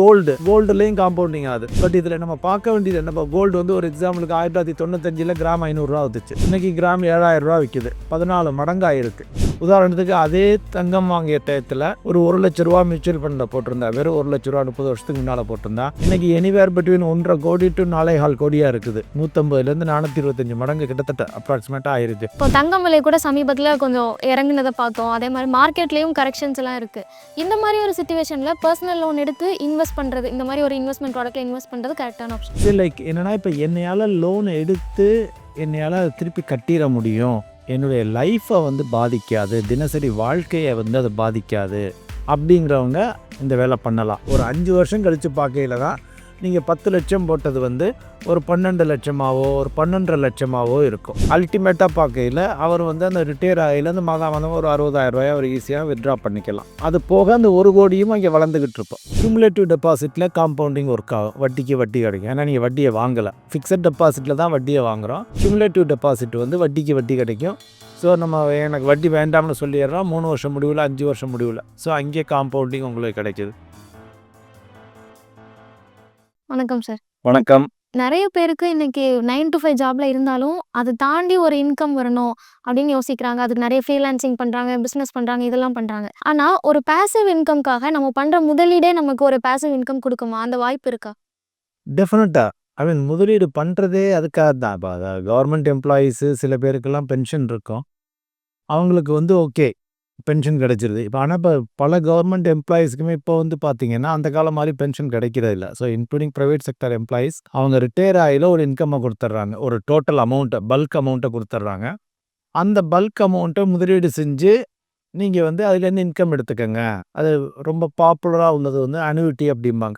கோல்டுலேயும் compounding ஆகுது. But இதில் நம்ம பார்க்க வேண்டியது என்ன, கோல்டு வந்து ஒரு எக்ஸாம்பிளுக்கு 1995 கிராம் 500 ரூபா வந்துச்சு. இன்னைக்கு கிராம் 7000 ரூபா விற்குது, 14 மடங்காயிருக்கு. உதாரணத்துக்கு அதே தங்கம் வாங்கிய டயத்தில் ஒரு 1 லட்ச ரூபா மியூச்சுவல் ஃபண்டில் போட்டிருந்தா, வெறும் 1 லட்ச ரூபா 30 வருஷத்துக்கு முன்னால் போட்டிருந்தா, இன்னைக்கு எனிவேர் பிட்வீன் 1.5 கோடி to 4.25 கோடியாக இருக்குது. 150லேருந்து 425 மடங்கு கிட்டத்தட்ட அப்ராக்சிமேட்டாக ஆயிருச்சு. இப்போ தங்கம் விலை கூட சமீபத்தில் கொஞ்சம் இறங்குனதை பார்த்தோம். அதே மாதிரி மார்க்கெட்லேயும் கரெக்ஷன்ஸ் எல்லாம் இருக்குது. இந்த மாதிரி ஒரு சுச்சுவேஷனில் பர்சனல் லோன் எடுத்து இன்வெஸ்ட் பண்ணுறது, இந்த மாதிரி ஒரு இன்வெஸ்ட்மெண்ட் ப்ராடக்ட்டில் இன்வெஸ்ட் பண்ணுறது கரெக்டான ஆப்ஷன். லைக் என்னன்னா, இப்போ என்னையால் லோன் எடுத்து என்னையால் திருப்பி கட்டிட முடியும், என்னுடைய லைஃப்பை வந்து பாதிக்காது, தினசரி வாழ்க்கையை வந்து அது பாதிக்காது அப்படிங்கிறவங்க இந்த வேலை பண்ணலாம். ஒரு 5 வருஷம் கழித்து பார்க்கையில் தான் நீங்கள் 10 லட்சம் போட்டது வந்து ஒரு 12 லட்சமாவோ ஒரு 12.5 லட்சமாவோ இருக்கும். அல்டிமேட்டாக பார்க்கையில் அவர் வந்து அந்த ரிட்டையர் ஆகிலேருந்து மாதம் ஒரு 60,000 ரூபாய் அவர் ஈஸியாக வித்ட்ரா பண்ணிக்கலாம். அது போக அந்த 1 கோடியும் அங்கே வளர்ந்துக்கிட்டு இருப்போம். கியூமுலேட்டிவ் டெபாசிட்டில் காம்பவுண்டிங் ஒர்க் ஆகும், வட்டிக்கு வட்டி கிடைக்கும். ஏன்னா நீங்கள் வட்டியை வாங்கலை, ஃபிக்ஸட் டெபாசிட்டில் தான் வட்டியை வாங்குகிறோம். கியூமுலேட்டிவ் டெபாசிட் வந்து வட்டிக்கு வட்டி கிடைக்கும். ஸோ நம்ம எனக்கு வட்டி வேண்டாம்னு சொல்லிடுறோம், 3 வருஷம் முடிவில் 5 வருஷம் முடிவில். ஸோ அங்கே காம்பவுண்டிங் உங்களுக்கு கிடைக்கிது. வணக்கம் சார். வணக்கம். நிறைய பேருக்கு இன்னைக்கு 9 to 5 ஜாப்ல இருந்தாலும் அதை தாண்டி ஒரு இன்கம் வரணும் அப்படின்னு யோசிக்கிறாங்க. அதுக்கு நிறைய ஃப்ரீலான்சிங் பண்ணுறாங்க, பிஸ்னஸ் பண்ணுறாங்க, இதெல்லாம் பண்ணுறாங்க. ஆனால் ஒரு பேசிவ் இன்கம்காக நம்ம பண்ணுற முதலீடே நமக்கு ஒரு பேசிவ் இன்கம் கொடுக்குமா? அந்த வாய்ப்பு இருக்கா? டெஃபினட்டாக முதலீடு பண்ணுறதே அதுக்காக தான். இப்போ கவர்மெண்ட் எம்ப்ளாயீஸு சில பேருக்கெல்லாம் பென்ஷன் இருக்கும், அவங்களுக்கு வந்து ஓகே பென்ஷன் கிடைச்சிருது. இப்போ ஆனால் இப்போ பல கவர்மெண்ட் எம்ப்ளாயீஸ்க்குமே இப்போ வந்து பார்த்தீங்கன்னா அந்த காலம் மாதிரி பென்ஷன் கிடைக்கிறது இல்லை. So including private sector employees அவங்க ரிட்டையர் ஆகில ஒரு இன்கம்மை கொடுத்துட்றாங்க, ஒரு டோட்டல் அமௌண்ட்டை பல்க் அமௌண்ட்டை கொடுத்துட்றாங்க. அந்த பல்க் அமௌண்ட்டை முதலீடு செஞ்சு நீங்கள் வந்து அதுலேருந்து இன்கம் எடுத்துக்கோங்க. அது ரொம்ப பாப்புலராக உள்ளது வந்து அனுவிட்டி அப்படிம்பாங்க.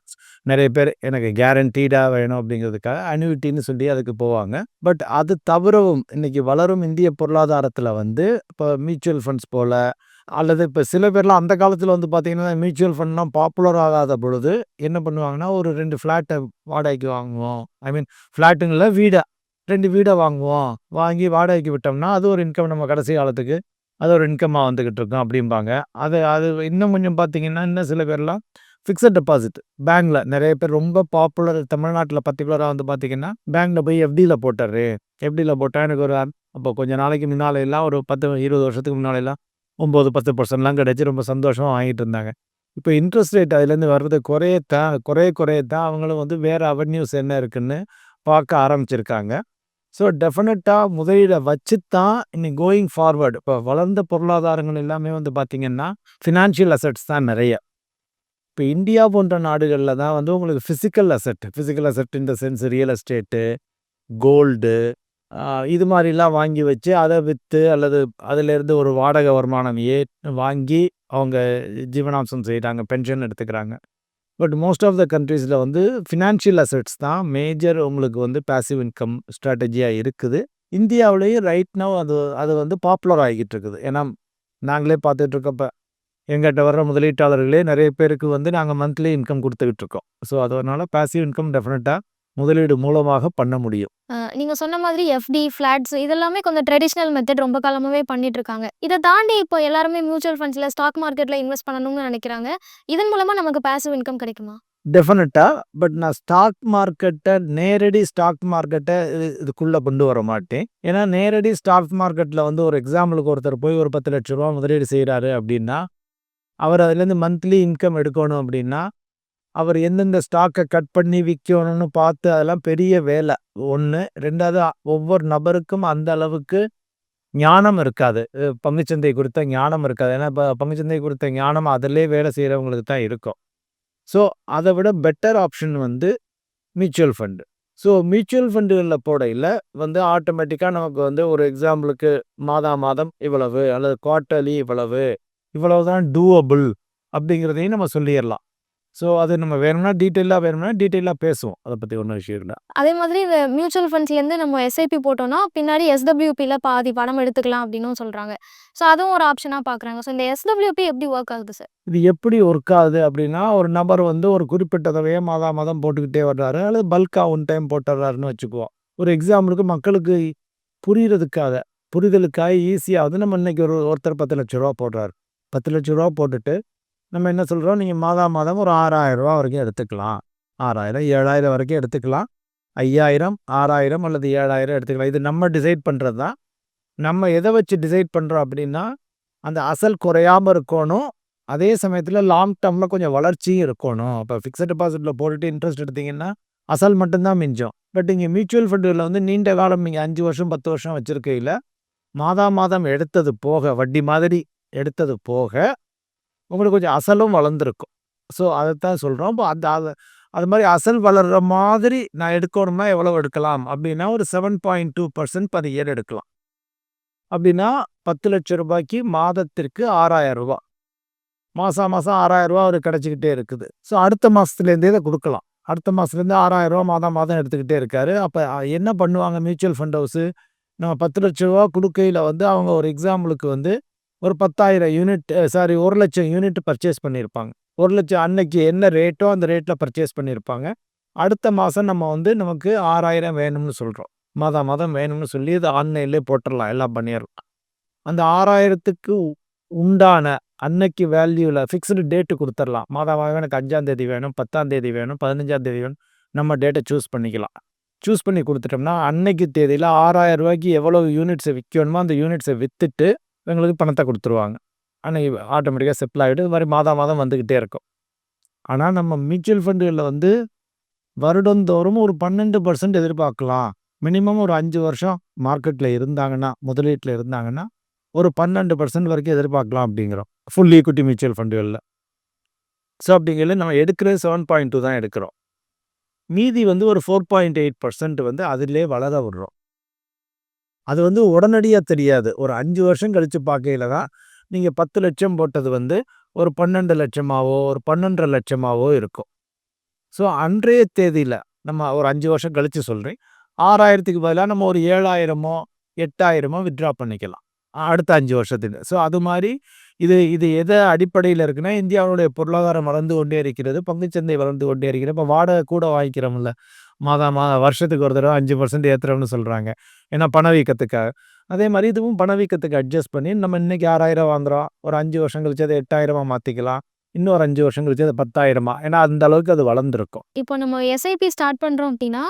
நிறைய பேர் எனக்கு கேரண்டீடாக வேணும் அப்படிங்கிறதுக்காக அனுவிட்டின்னு சொல்லி அதுக்கு போவாங்க. பட் அது தவிரவும் இன்றைக்கி வளரும் இந்திய பொருளாதாரத்தில் வந்து இப்போ மியூச்சுவல் ஃபண்ட்ஸ் போல், அல்லது இப்போ சில பேர்லாம் அந்த காலத்தில் வந்து பார்த்திங்கன்னா மியூச்சுவல் ஃபண்ட்லாம் பாப்புலர் ஆகாத பொழுது என்ன பண்ணுவாங்கன்னா, ஒரு 2 ஃப்ளாட்டை வாடகைக்கு வாங்குவோம். ஃப்ளாட்டுங்களில் 2 வீடை வாங்குவோம், வாங்கி வாடகைக்கு விட்டோம்னா அது ஒரு இன்கம், நம்ம கடைசி காலத்துக்கு அது ஒரு இன்கம்மாக வந்துக்கிட்டு இருக்கோம் அப்படிம்பாங்க. அது இன்னும் கொஞ்சம் பார்த்திங்கன்னா, இன்னும் சில பேர்லாம் ஃபிக்ஸட் டெபாசிட் பேங்க்கில், நிறைய பேர் ரொம்ப பாப்புலர் தமிழ்நாட்டில் பர்டிகுலராக வந்து பார்த்திங்கன்னா பேங்க்கில் போய் எஃப்டியில் போட்டுரு, எஃப்டியில் போட்டால் எனக்கு ஒரு அப்போ கொஞ்சம் நாளைக்கு முன்னாலெல்லாம் ஒரு 10-20 வருஷத்துக்கு முன்னாலெல்லாம் 9-10% கிடைச்சி ரொம்ப சந்தோஷமாக வாங்கிட்டு இருந்தாங்க. இப்போ இன்ட்ரெஸ்ட் ரேட் அதுலேருந்து வர்றது குறையத்தான் அவங்களும் வந்து வேறு அவென்யூஸ் என்ன இருக்குதுன்னு பார்க்க ஆரம்பிச்சிருக்காங்க. ஸோ டெஃபினட்டாக முதலீடை வச்சு தான் இன்னைக்கு கோயிங் ஃபார்வர்டு இப்போ வளர்ந்த பொருளாதாரங்கள் எல்லாமே வந்து பார்த்திங்கன்னா ஃபினான்ஷியல் அசெட்ஸ் தான் நிறைய. இப்போ இந்தியா போன்ற நாடுகளில் தான் வந்து உங்களுக்கு ஃபிசிக்கல் அசெட் இந்த சென்ஸ் ரியல் எஸ்டேட்டு, கோல்டு, இது மாதிரிலாம் வாங்கி வச்சு அதை விற்று அல்லது அதிலேருந்து ஒரு வாடகை வருமானம் வாங்கி அவங்க ஜீவனாம்சம் செய்கிறாங்க, பென்ஷன் எடுத்துக்கிறாங்க. பட் மோஸ்ட் ஆஃப் த கண்ட்ரீஸில் வந்து ஃபினான்ஷியல் அசெட்ஸ் தான் மேஜர் உங்களுக்கு வந்து பேசிவ் இன்கம் ஸ்ட்ராட்டஜியாக இருக்குது. இந்தியாவிலேயும் ரைட் நவ் அது வந்து பாப்புலர் ஆகிக்கிட்டு இருக்குது. ஏன்னா நாங்களே பார்த்துட்ருக்கப்ப எங்கிட்ட வர்ற முதலீட்டாளர்களே நிறைய பேருக்கு வந்து நாங்கள் மந்த்லி இன்கம் கொடுத்துக்கிட்டு இருக்கோம். ஸோ அதனால் பேசிவ் இன்கம் டெஃபினட்டாக முதலீடு மூலமாக பண்ண முடியும். நீங்கள் சொன்ன மாதிரி எஃப்டி, ஃப்ளாட்ஸ் இதெல்லாமே கொஞ்சம் ட்ரெடிஷ்னல் மெத்தட் ரொம்ப காலமாகவே பண்ணிட்டு இருக்காங்க. இதை தாண்டி இப்போ எல்லாருமே மியூச்சுவல் ஃபண்ட்ஸில், ஸ்டாக் மார்க்கெட்டில் இன்வெஸ்ட் பண்ணணும்னு நினைக்கிறாங்க. இதன் மூலமாக நமக்கு பேசிவ் இன்கம் கிடைக்குமா? டெஃபினட்டாக. பட் நான் நேரடி ஸ்டாக் மார்க்கெட்டை இதுக்குள்ளே கொண்டு வர மாட்டேன். ஏன்னா நேரடி ஸ்டாக் மார்க்கெட்டில் வந்து ஒரு எக்ஸாம்பிளுக்கு ஒருத்தர் போய் ஒரு 10 லட்ச ரூபா முதலீடு செய்கிறாரு அப்படின்னா, அவர் அதுலேருந்து மந்த்லி இன்கம் எடுக்கணும் அப்படின்னா அவர் எந்தெந்த ஸ்டாக்கை கட் பண்ணி விற்கணும்னு பார்த்து அதெல்லாம் பெரிய வேலை ஒன்று. 2வது ஒவ்வொரு நபருக்கும் அந்த அளவுக்கு ஞானம் இருக்காது, பங்குச்சந்தை குறித்த ஞானம் இருக்காது. ஏன்னா இப்போ பங்குச்சந்தை குறித்த ஞானம் அதிலே வேலை செய்கிறவங்களுக்கு தான் இருக்கும். ஸோ அதை விட பெட்டர் ஆப்ஷன் வந்து மியூச்சுவல் ஃபண்டு. ஸோ மியூச்சுவல் ஃபண்டுகளில் போடையில் வந்து ஆட்டோமேட்டிக்காக நமக்கு வந்து ஒரு எக்ஸாம்பிளுக்கு மாதம் இவ்வளவு அல்லது குவார்ட்டர்லி இவ்வளவு தான் டூவபிள் அப்படிங்கிறதையும் நம்ம சொல்லிடலாம். ஸோ அது நம்ம வேணும்னா டீட்டெயிலாக பேசுவோம், அதை பற்றி ஒன்றும் விஷயம் இல்லை. அதே மாதிரி இந்த மியூச்சுவல் ஃபண்ட்ஸ்லேருந்து நம்ம எஸ்ஐபி போட்டோம்னா பின்னாடி எஸ்டபிள்யூபியில் பாதி பணம் எடுத்துக்கலாம் அப்படின்னு சொல்கிறாங்க. ஸோ அதுவும் ஒரு ஆப்ஷனாக பார்க்குறாங்க. ஸோ இந்த எஸ்டபிள்யூபி எப்படி ஒர்க் ஆகுது சார்? இது எப்படி ஒர்க் ஆகுது அப்படின்னா, ஒரு நபர் வந்து ஒரு குறிப்பிட்ட தொகையை மாதம் போட்டுக்கிட்டே வர்றாரு, அல்லது பல்காக ஒன் டைம் போட்டுறாருன்னு வச்சுக்குவோம். ஒரு எக்ஸாம்பிளுக்கு மக்களுக்கு புரிதலுக்காக ஈஸியாக வந்து நம்ம இன்னைக்கு ஒருத்தர் 10 லட்ச ரூபா போடுறாரு. 10 லட்ச ரூபா போட்டுட்டு நம்ம என்ன சொல்கிறோம், நீங்கள் மாதம் ஒரு 6,000 வரைக்கும் எடுத்துக்கலாம். 6,000 7,000 வரைக்கும் எடுத்துக்கலாம். 5,000 6,000 அல்லது 7,000 எடுத்துக்கலாம். இது நம்ம டிசைட் பண்ணுறது தான். நம்ம எதை வச்சு டிசைட் பண்ணுறோம் அப்படின்னா, அந்த அசல் குறையாமல் இருக்கணும், அதே சமயத்தில் லாங் டேர்மில் கொஞ்சம் வளர்ச்சியும் இருக்கணும். இப்போ ஃபிக்ஸட் டெபாசிட்டில் போட்டுட்டு இன்ட்ரெஸ்ட் எடுத்திங்கன்னா அசல் மட்டும்தான் மிஞ்சம். பட் இங்கே மியூச்சுவல் ஃபண்டில் வந்து நீண்ட காலம் நீங்கள் 5 வருஷம் 10 வருஷம் வச்சுருக்கையில் மாதம் எடுத்தது போக, வட்டி மாதிரி எடுத்தது போக உங்களுக்கு கொஞ்சம் அசலும் வளர்ந்துருக்கும். ஸோ அதைத்தான் சொல்கிறோம். இப்போ அது மாதிரி அசல் வளர்கிற மாதிரி நான் எடுக்கணும்னா எவ்வளோ எடுக்கலாம் அப்படின்னா, ஒரு 7.2% per year எடுக்கலாம். அப்படின்னா 10,00,000 மாதத்திற்கு 6,000 மாதம் 6,000 அவருக்கு கிடச்சிக்கிட்டே இருக்குது. ஸோ அடுத்த மாதத்துலேருந்தே இதை கொடுக்கலாம். அடுத்த மாதத்துலேருந்து 6,000 மாதம் எடுத்துக்கிட்டே இருக்காரு. அப்போ என்ன பண்ணுவாங்க மியூச்சுவல் ஃபண்ட் ஹவுஸு, நம்ம 10,00,000 கொடுக்கையில் வந்து அவங்க ஒரு எக்ஸாம்பிளுக்கு வந்து ஒரு 10,000 யூனிட் 1,00,000 யூனிட் பர்ச்சேஸ் பண்ணியிருப்பாங்க. 1,00,000 அன்னைக்கு என்ன ரேட்டோ அந்த ரேட்டில் பர்ச்சேஸ் பண்ணியிருப்பாங்க. அடுத்த மாதம் நம்ம வந்து நமக்கு 6,000 வேணும்னு சொல்கிறோம். மாதம் வேணும்னு சொல்லி இது ஆன்லைன்லேயே போட்டுடலாம், எல்லாம் பண்ணிடலாம். அந்த 6,000க்கு உண்டான அன்னைக்கு வேல்யூவில் ஃபிக்ஸ்டு டேட்டு கொடுத்துடலாம். மாதம் எனக்கு 5ஆம் தேதி வேணும், 10ஆம் தேதி வேணும், 15ஆம் தேதி வேணும். நம்ம டேட்டை சூஸ் பண்ணிக்கலாம். சூஸ் பண்ணி கொடுத்துட்டோம்னா அன்னைக்கு தேதியில் 6,000 எவ்வளோ யூனிட்ஸை விற்கணுமோ அந்த யூனிட்ஸை விற்றுட்டு எங்களுக்கு பணத்தை கொடுத்துருவாங்க. அன்னைக்கு ஆட்டோமேட்டிக்காக செட்டில் ஆகிட்டு இது மாதிரி மாதம் வந்துக்கிட்டே இருக்கும். ஆனால் நம்ம மியூச்சுவல் ஃபண்டுகளில் வந்து வருடந்தோறும் ஒரு 12% எதிர்பார்க்கலாம். மினிமம் ஒரு 5 வருஷம் மார்க்கெட்டில் இருந்தாங்கன்னா, முதலீட்டில் இருந்தாங்கன்னா ஒரு 12% வரைக்கும் எதிர்பார்க்கலாம் அப்படிங்கிறோம் ஃபுல் ஈக்விட்டி மியூச்சுவல் ஃபண்டுகளில். ஸோ அப்படிங்கிறது நம்ம எடுக்கிறது 7.2 தான் எடுக்கிறோம். மீதி வந்து ஒரு 4.8% வந்து அதிலே வளர விடுறோம். அது வந்து உடனடியாக தெரியாது. ஒரு 5 வருஷம் கழித்து பார்க்கையில் தான் நீங்கள் 10,00,000 போட்டது வந்து ஒரு 12,00,000 ஒரு 12,50,000 இருக்கும். ஸோ அன்றைய தேதியில் நம்ம ஒரு 5 வருஷம் கழித்து சொல்கிறேன், 6,000க்கு பதிலாக நம்ம ஒரு 7,000 8,000 வித்ட்ரா பண்ணிக்கலாம் அடுத்த 5 வருஷத்துக்கு. ஸோ அது மாதிரி இது எதை அடிப்படையில் இருக்குன்னா, இந்தியாவுடைய பொருளாதாரம் வளர்ந்து கொண்டே இருக்கிறது, பங்குச்சந்தை வளர்ந்து கொண்டே இருக்கிறது. இப்போ வாடகை கூட வாங்கிக்கிறோம்ல, வருஷத்துக்கு ஒரு தடவை 5% ஏற்றுறோம்னு சொல்கிறாங்க, ஏன்னா பணவீக்கத்துக்காக. அதே மாதிரி இதுவும் பணவீக்கத்துக்கு அட்ஜஸ்ட் பண்ணி நம்ம இன்றைக்கி 6,000 வாங்குகிறோம், ஒரு 5 வருஷம் கழிச்சு அதை 8,000 மாற்றிக்கலாம், இன்னொரு 5 வருஷம் கழிச்சு அது 10,000. ஏன்னா அந்த அளவுக்கு அது வளர்ந்துருக்கும். இப்போ நம்ம எஸ்ஐபி ஸ்டார்ட் பண்ணுறோம் அப்படின்னா,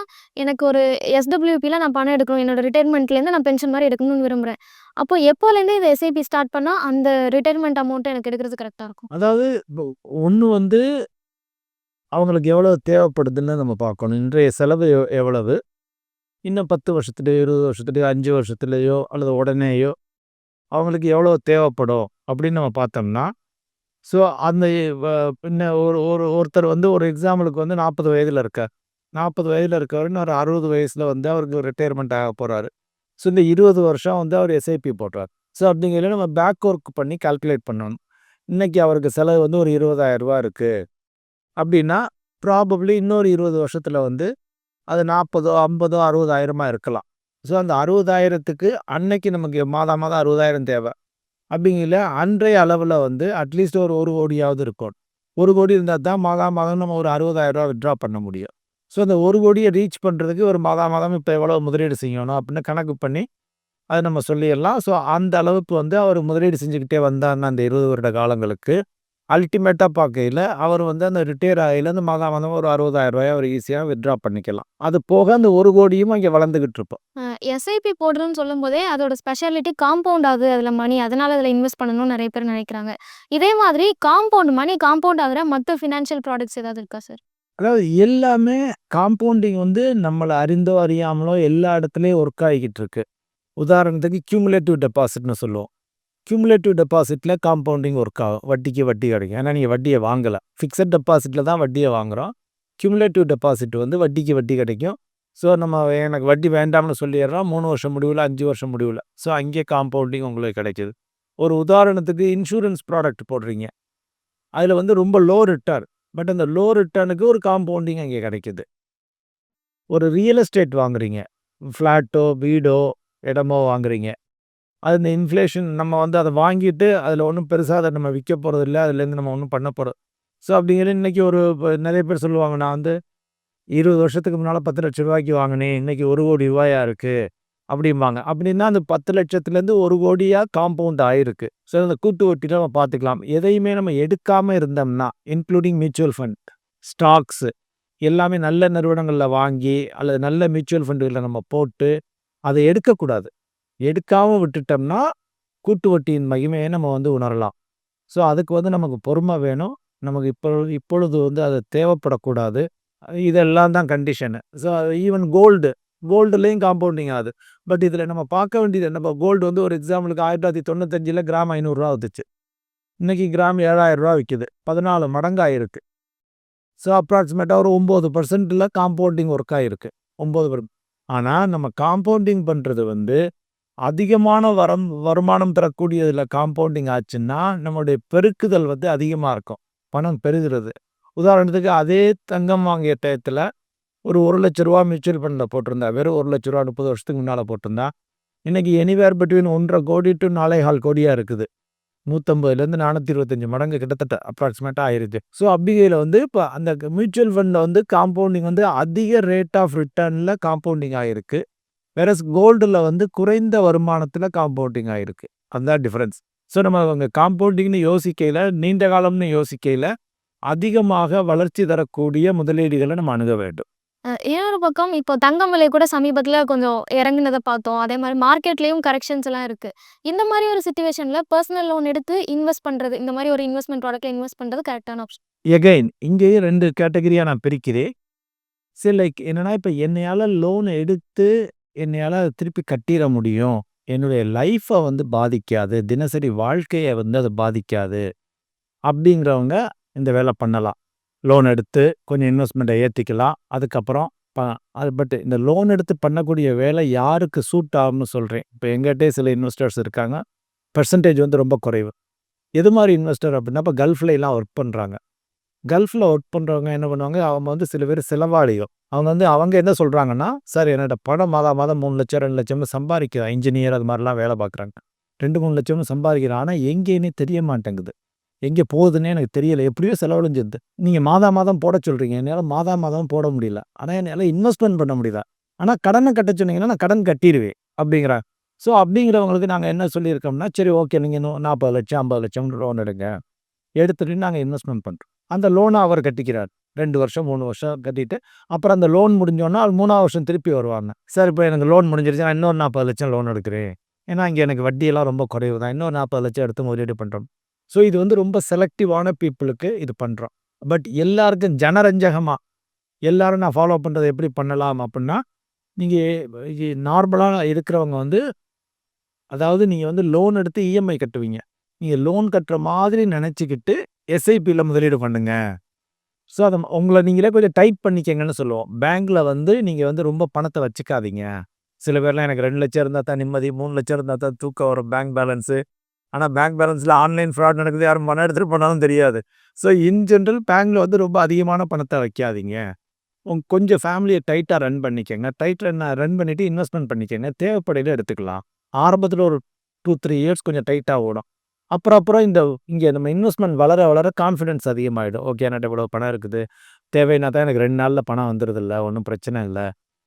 எனக்கு ஒரு எஸ்டபிள்யூபியில் நான் பணம் எடுக்கணும், என்னோட ரிட்டைர்மெண்ட்லேருந்து நான் பென்ஷன் மாதிரி எடுக்கணும்னு விரும்புகிறேன். அப்போ எப்போலேருந்து இந்த எஸ்ஐபி ஸ்டார்ட் பண்ணால் அந்த ரிட்டைர்மெண்ட் அமௌண்ட்டை எனக்கு எடுக்கிறது கரெக்டாக இருக்கும்? அதாவது ஒன்று வந்து அவங்களுக்கு எவ்வளோ தேவைப்படுதுன்னு நம்ம பார்க்கணும். இன்றைய செலவு எவ்வளவு, இன்னும் 10 வருஷத்துலையோ 20 வருஷத்துலையோ 5 வருஷத்துலையோ அல்லது உடனேயோ அவங்களுக்கு எவ்வளோ தேவைப்படும் அப்படின்னு நம்ம பார்த்தோம்னா, ஸோ அந்த பின்ன ஒருத்தர் வந்து ஒரு எக்ஸாம்பிளுக்கு வந்து 40 வயதில் இருக்கார். 40 வயதில் இருக்கவர் ஒரு 60 வயசில் வந்து அவருக்கு ரிட்டையர்மெண்ட் ஆக போகிறாரு. ஸோ இந்த 20 வருஷம் வந்து அவர் எஸ்ஐபி போடுறார். ஸோ அப்படிங்கிறத நம்ம பேக் ஒர்க் பண்ணி கால்குலேட் பண்ணணும். இன்றைக்கி அவருக்கு செலவு வந்து ஒரு 20,000 இருக்குது அப்படின்னா, ப்ராபப்ளி இன்னொரு 20 வருஷத்தில் வந்து அது 40 50 60,000 இருக்கலாம். ஸோ அந்த 60,000க்கு அன்னைக்கு நமக்கு மாதம் 60,000 தேவை. அப்படிங்கல அன்றைய அளவில் வந்து அட்லீஸ்ட் ஒரு 1 கோடியாவது இருக்கும். 1 கோடி இருந்தால் தான் மாதம் நம்ம ஒரு 60,000 வித்ட்ரா பண்ண முடியும். ஸோ அந்த 1 கோடியை ரீச் பண்ணுறதுக்கு ஒரு மாதம் இப்போ எவ்வளோ முதலீடு செய்யணும் அப்படின்னு கணக்கு பண்ணி அதை நம்ம சொல்லிடலாம். ஸோ அந்த அளவுக்கு வந்து அவர் முதலீடு செஞ்சுக்கிட்டே வந்தார்னா அந்த 20 வருட காலங்களுக்கு அல்டிமேட்டாக பார்க்கையில் அவர் வந்து அந்த ரிட்டையர் ஆகையிலேருந்து மாதம் ஒரு 60,000 அவர் ஈஸியாக வித்ட்ரா பண்ணிக்கலாம். அது போக அந்த 1 கோடியும் அங்கே வளர்ந்துக்கிட்டு இருப்போம். எஸ்ஐபி போடுறோன்னு சொல்லும் போதே அதோட ஸ்பெஷாலிட்டி காம்பவுண்ட் ஆகுது அதில் மணி, அதனால் அதில் இன்வெஸ்ட் பண்ணணும்னு நிறைய பேர் நினைக்கிறாங்க. இதே மாதிரி மணி காம்பவுண்ட் ஆகிற மற்ற ஃபினான்ஷியல் ப்ராடக்ட்ஸ் ஏதாவது இருக்கா சார்? அதாவது எல்லாமே காம்பவுண்டிங் வந்து நம்மளை அறிந்தோ அறியாமலோ எல்லா இடத்துலையும் ஒர்க் ஆகிக்கிட்டு இருக்கு. உதாரணத்துக்கு கியூமுலேட்டிவ் டெபாசிட்னு சொல்லுவோம். கியூமுலேட்டிவ் டெபாசிட்டில் காம்பவுண்டிங் ஒர்க் ஆகும், வட்டிக்கு வட்டி கிடைக்கும். ஏன்னா நீங்கள் வட்டியை வாங்கலை, ஃபிக்ஸட் டெபாசிட்டில் தான் வட்டியை வாங்குகிறோம். கியூமுலேட்டிவ் டெபாசிட் வந்து வட்டிக்கு வட்டி கிடைக்கும். ஸோ நம்ம எனக்கு வட்டி வேண்டாம்னு சொல்லிடுறோம் 3 வருஷம் முடிவில் 5 வருஷம் முடிவில். ஸோ அங்கே காம்பவுண்டிங் உங்களுக்கு கிடைக்கிது. ஒரு உதாரணத்துக்கு இன்சூரன்ஸ் ப்ராடக்ட் போடுறீங்க, அதில் வந்து ரொம்ப லோ ரிட்டர்ன், பட் அந்த லோ ரிட்டர்னுக்கு ஒரு காம்பவுண்டிங் அங்கே கிடைக்கிது. ஒரு ரியல் எஸ்டேட் வாங்குறீங்க, ஃப்ளாட்டோ வீடோ இடமோ வாங்குறீங்க, அது இந்த இன்ஃப்ளேஷன் நம்ம வந்து அதை வாங்கிட்டு அதில் ஒன்றும் பெருசாக அதை நம்ம விற்க போகிறது இல்லை, அதுலேருந்து நம்ம ஒன்றும் பண்ண போகிறது. ஸோ அப்படிங்கிறது இன்றைக்கி நிறைய பேர் சொல்லுவாங்க, நான் வந்து 20 வருஷத்துக்கு முன்னால் 10 லட்ச ரூபாய்க்கு வாங்கினேன், இன்றைக்கி 1 கோடி ரூபாயா இருக்குது அப்படிம்பாங்க. அப்படின்னா அந்த 10,00,000லேருந்து 1,00,00,000 காம்பவுண்ட் ஆயிருக்கு. ஸோ அந்த கூட்டு வட்டியில நம்ம பார்த்துக்கலாம். எதையுமே நம்ம எடுக்காம இருந்தோம்னா, இன்க்ளூடிங் மியூச்சுவல் ஃபண்ட், ஸ்டாக்ஸு எல்லாமே நல்ல நிறுவனங்கள்ல வாங்கி, அல்லது நல்ல மியூச்சுவல் ஃபண்டுகள நம்ம போட்டு, அத எடுக்கக்கூடாது. எடுக்காம விட்டுட்டோம்னா, கூட்டு வட்டியின் மகிமைய நம்ம வந்து உணரலாம். ஸோ அதுக்கு வந்து நமக்கு பொறுமை வேணும். நமக்கு இப்பொழுது வந்து அது தேவைப்படக்கூடாது. இதெல்லாம் தான் கண்டிஷனு. ஸோ ஈவன் கோல்டுலயும் காம்பவுண்டிங் ஆகுது. பட் இதில நம்ம பார்க்க வேண்டியது என்ன, இப்போ கோல்டு வந்து ஒரு எக்ஸாம்பிளுக்கு 1995ல கிராம் ரூ. 500 வந்துச்சு. இன்னைக்கு கிராம் ரூ. 7,000 விக்குது. 14 மடங்கு ஆயிருக்கு. ஸோ அப்ராக்ஸிமேட்டா ஒரு 9%ல காம்பவுண்டிங் ஒர்க் ஆயிருக்கு. 9 ஆனா நம்ம காம்பவுண்டிங் பண்றது வந்து அதிகமான வருமானம் தரக்கூடியதில காம்பவுண்டிங் ஆச்சுன்னா, நம்முடைய பெருக்குதல் வந்து அதிகமா இருக்கும். பணம் பெருகுறது. உதாரணத்துக்கு அதே தங்கம் வாங்கிய டயத்துல ஒரு ரூ. 1,00,000 மியூச்சுவல் ஃபண்ட்ல போட்டிருந்தா, வெறும் ரூ. 1,00,000 30 வருஷத்துக்கு முன்னால போட்டிருந்தா, இன்னைக்கு எனிவேர் பிட்வீன் 1,50,00,000 to 4,15,00,000 இருக்குது. 150லேருந்து 425 மடங்கு கிட்டத்தட்ட அப்ராக்ஸிமேட்டா ஆயிருச்சு. ஸோ அப்படிங்கையில வந்து இப்ப அந்த மியூச்சுவல் ஃபண்ட்ல வந்து காம்பவுண்டிங் வந்து அதிக ரேட் ஆஃப் ரிட்டர்ன்ல காம்பவுண்டிங் ஆயிருக்கு. வேறஸ் கோல்டுல வந்து குறைந்த வருமானத்துல காம்பவுண்டிங் ஆயிருக்கு. அதுதான் டிஃபரன்ஸ். ஸோ நம்ம அங்க காம்பவுண்டிங்னு யோசிக்கையில, நீண்ட காலம்னு யோசிக்கையில, அதிகமாக வளர்ச்சி தரக்கூடிய முதலீடுகள நம்ம அணுக வேண்டும். இன்னொரு பக்கம் இப்போ தங்கம் விலை கூட சமீபத்தில கொஞ்சம் இறங்குனத பார்த்தோம். அதே மாரி மார்க்கெட்லயும் கரெக்ஷன்ஸ் எல்லாம் இருக்கு. இந்த மாரி ஒரு சிச்சுவேஷன்ல பெர்சனல் லோன் எடுத்து இன்வெஸ்ட் பண்றது, இந்த மாரி ஒரு இன்வெஸ்ட்மென்ட் ப்ராடக்ட்ல இன்வெஸ்ட் பண்றது கரெக்ட்டான ஆப்ஷன். எகைன் இங்கேயும் 2 கேட்டகரியா நான் பிரிக்கிறேன். சரி லைக் என்னன்னா, இப்ப என்னையால லோன் எடுத்து என்னையால அத திருப்பி கட்டிற முடியும். என்னுடைய லைஃப வந்து பாதிக்காது. தினசரி வாழ்க்கைய வந்து அது பாதிக்காது. அப்படிங்கிறவங்க இந்த வேலை பண்ணலாம். லோன் எடுத்து கொஞ்சம் இன்வெஸ்ட்மெண்ட்ட ஏத்திக்கலாம். அதுக்கப்புறம் பட் இந்த லோன் எடுத்து பண்ணக்கூடிய வேலை யாருக்கு சூட் ஆகும்னு சொல்றேன். இப்ப எங்கிட்டயே சில இன்வெஸ்டர்ஸ் இருக்காங்க. பெர்சன்டேஜ் வந்து ரொம்ப குறைவு. எது மாரி இன்வெஸ்டர் அப்படின்னா, இப்ப கல்ஃப்லலாம் ஒர்க் பண்றாங்க. கல்ஃப்ல ஒர்க் பண்றவங்க என்ன பண்ணுவாங்க, அவங்க வந்து சில பேர் செலவாளிகள். அவங்க என்ன சொல்றாங்கன்னா, "சார் என்னோட பணம் மாதா மாதம் 3,00,000 2,00,000 சம்பாரிக்கிறேன். இன்ஜினியர் அது மாரிலாம் வேலை பார்க்குறாங்க. 2, 3,00,000 சம்பாதிக்கிறேன். ஆனா எங்கேன்னே தெரிய மாட்டேங்குது. எங்கே போகுதுன்னே எனக்கு தெரியல. எப்படியோ செலவழிஞ்சிருது. நீங்க மாதா மாதம் போடச் சொல்றீங்க. என்னால மாதா மாதம் போட முடியல. ஆனா என்னால இன்வெஸ்ட்மென்ட் பண்ண முடியல. ஆனா கடன கட்டச் சொன்னீங்கன்னா, நான் கடன் கட்டிருவேன்." அப்படிங்கிறாங்க. ஸோ அப்படிங்கிறவங்களுக்கு நாங்க என்ன சொல்லியிருக்கோம்னா, சரி ஓகே நீங்க 40,00,000 50,00,000 லோன் எடுங்க. எடுத்துட்டு நாங்க இன்வெஸ்ட்மென்ட் பண்றோம். அந்த லோன அவர் கட்டிக்கிறார். 2 வருஷம் 3 வருஷம் கட்டிட்டு, அப்புறம் அந்த லோன் முடிஞ்சோனே 3ஆவது வருஷம் திருப்பி வருவாங்க. சார் இப்ப எனக்கு லோன் முடிஞ்சிருச்சு. நான் இன்னொரு 40,00,000 லோன் எடுக்கிறேன். ஏன்னா இங்க எனக்கு வட்டியெல்லாம் ரொம்ப குறைவு தான். இன்னொரு 40,00,000 எடுத்து முதலீடு பண்றோம். ஸோ இது வந்து ரொம்ப செலக்டிவான பீப்பிளுக்கு இது பண்றோம். பட் எல்லாருக்கும் ஜனரஞ்சகமா எல்லாரும் நான் ஃபாலோ பண்றத எப்படி பண்ணலாம் அப்படின்னா, நீங்க நார்மலா இருக்கிறவங்க வந்து அதாவது நீங்க வந்து லோன் எடுத்து இஎம்ஐ கட்டுவீங்க. நீங்க லோன் கட்டுற மாதிரி நெனச்சுக்கிட்டு எஸ்ஐபில முதலீடு பண்ணுங்க. ஸோ அத உங்கள நீங்களே கொஞ்சம் டைட் பண்ணிக்கங்கன்னு சொல்லுவோம். பேங்க்ல வந்து நீங்க வந்து ரொம்ப பணத்த வச்சுக்காதீங்க. சில பேர்லாம் எனக்கு 2,00,000 இருந்தா தான் நிம்மதி, 3,00,000 இருந்தா தான் தூக்கம் வரும் பேங்க் பேலன்ஸு. ஆனா பேங்க் பேலன்ஸ்ல ஆன்லைன் ஃப்ராட் நடக்குது. யாரும் பணம் எடுத்துட்டு போனாலும் தெரியாது. ஸோ இன் ஜெனரல் பேங்க்ல வந்து ரொம்ப அதிகமான பணத்த வைக்காதீங்க. கொஞ்சம் ஃபேமிலிய டைட்டா ரன் பண்ணிக்கங்க. ரன் பண்ணிட்டு இன்வெஸ்ட்மென்ட் பண்ணிக்கங்க. தேவைப்படையில எடுத்துக்கலாம். ஆரம்பத்துல ஒரு 2, 3 இயர்ஸ் கொஞ்சம் டைட்டா ஓடும். அப்புறம் இங்க நம்ம இன்வெஸ்ட்மென்ட் வளர வளர கான்ஃபிடன்ஸ் அதிகமாயிடும். ஓகே என்கிட்ட இவ்வளோ பணம் இருக்குது. தேவைன்னா தான் எனக்கு 2 நாள்ல பணம் வந்துருதுல்ல. ஒண்ணும் பிரச்சனை இல்ல.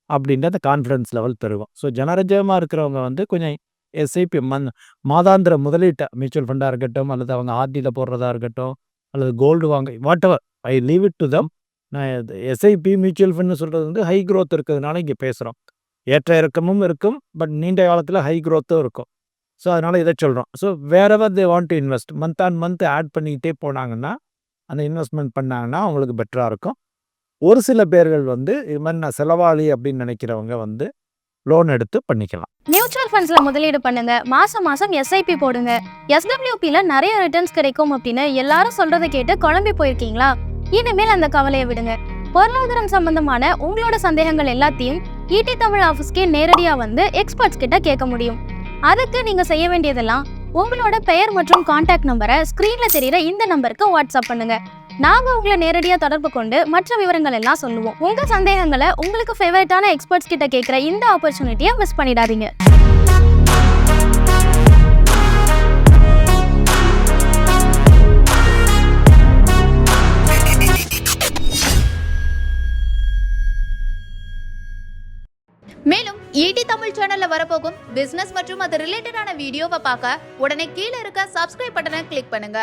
அப்படின்ட்டு அந்த கான்ஃபிடன்ஸ் லெவல் பெருகும். ஸோ ஜனரஞ்சகமா இருக்கிறவங்க வந்து கொஞ்சம் எஸ்ஐபி மாதாந்திர முதலீட்ட மியூச்சுவல் ஃபண்டா இருக்கட்டும், அல்லது அவங்க ஆர்டில போடுறதா இருக்கட்டும், அல்லது கோல்டு வாங்க whatever I leave it to them. நான் எஸ்ஐபி மியூச்சுவல் ஃபண்ட்னு சொல்றது வந்து ஹை குரோத் இருக்கிறதுனால இங்க பேசுறோம். ஏற்ற இறக்கமும் இருக்கும். பட் நீண்ட காலத்துல ஹை குரோத்தும் இருக்கும். ஸோ அதனால இத சொல்றோம். So wherever they want to invest month on month add பண்ணிக்கிட்டே போனாங்கன்னா, அந்த இன்வெஸ்ட்மென்ட் பண்ணாங்கன்னா அவங்களுக்கு பெட்டரா இருக்கும். ஒரு சில பேர்கள் வந்து இது மாரி நான் செலவாளி அப்படின்னு நினைக்கிறவங்க வந்து லோன் எடுத்து பண்ணிக்கலாம். மியூச்சுவல் ஃபண்ட்ஸ்ல முதலீடு பண்ணுங்க. மாசம் மாசம் எஸ்ஐபி போடுங்க. எஸ்டபிள்யூபில நிறைய ரிட்டர்ன்ஸ் கிடைக்கும் அப்படின்னு எல்லாரும் சொல்றதை கேட்டு குழம்பி போயிருக்கீங்களா? இனிமேல் அந்த கவலையை விடுங்க. பொருளாதாரம் சம்பந்தமான உங்களோட சந்தேகங்கள் எல்லாத்தையும் ஈடி தமிழ் ஆஃபீஸ்க்கே நேரடியா வந்து எக்ஸ்பர்ட்ஸ் கிட்ட கேட்க முடியும். அதுக்கு நீங்க செய்ய வேண்டியதெல்லாம் உங்களோட பெயர் மற்றும் கான்டாக்ட் நம்பரை ஸ்கிரீன்ல தெரியுற இந்த நம்பருக்கு வாட்ஸ்அப் பண்ணுங்க. நாங்க உங்களை நேரடியா தொடர்பு கொண்டு மற்ற விவரங்கள் எல்லாம் சொல்லுவோம். உங்க சந்தேகங்களை உங்களுக்கு ஃபேவரட்டான எக்ஸ்பர்ட்ஸ் கிட்ட கேட்கிற இந்த ஆப்பர்ச்சுனிட்டியை மிஸ் பண்ணிடாதீங்க. மேலும் ஈடி தமிழ் சேனல்ல வரப்போகும் பிசினஸ் மற்றும் அது ரிலேட்டடான வீடியோவை பார்க்க உடனே கீழே இருக்க சப்ஸ்கிரைப் பட்டனை கிளிக் பண்ணுங்க.